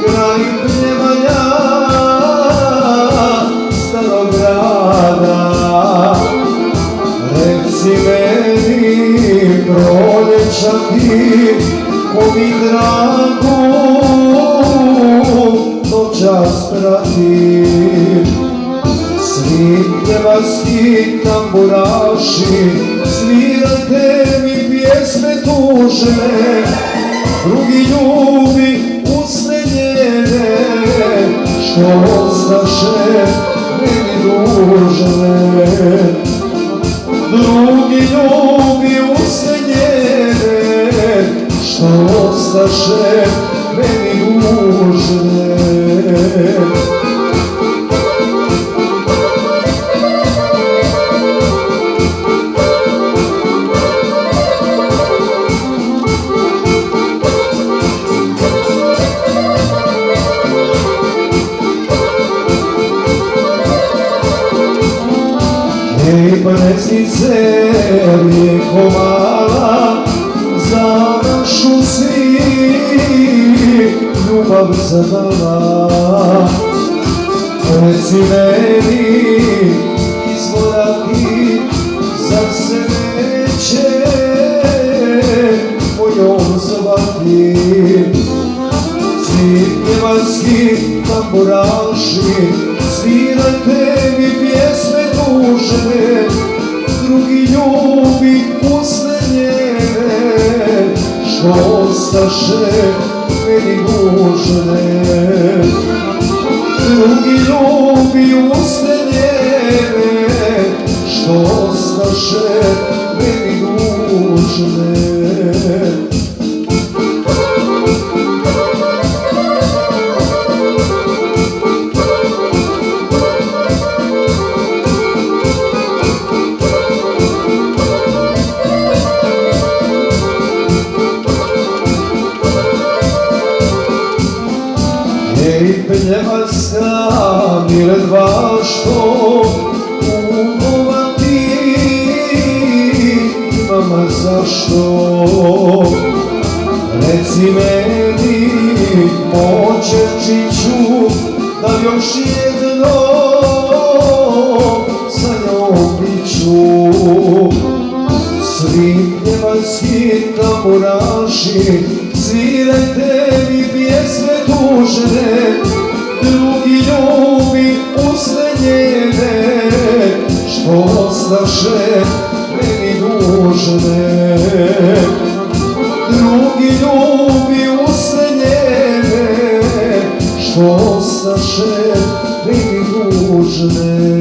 kraj Pljevalja, Starog grada. Reci meni, proljeća ti, ko mi dragu noćas pratim. Svi pljevaljski tamburaši, svirajte mi pjesme tužne, drugi ljubi usne njene, što ostaše meni dužne. Drugi ljubi usne njene, što ostaše meni dužne. Ej, presnice, rijeko mala, za našu si ljubav zadala. Reci meni, izvora ti, zar se neće mojom zvati? Svi pljevaljski tamburaši, svirajte mi pjesme tužne, drugi ljubi usne njene, što ostaše meni dužne. Drugi ljubi usne njene, što ostaše meni dužne. Ej, pljevaljska miredba, što umova ti, imam zašto? Reci meni, moćevčiću, da još jedno sa njom biću. Svi pljevaljski tamburaši, svirajte mi pjesme tužne, drugi ljubi usne njene, što ostaše meni dužne. Drugi ljubi usne njene, što ostaše meni dužne.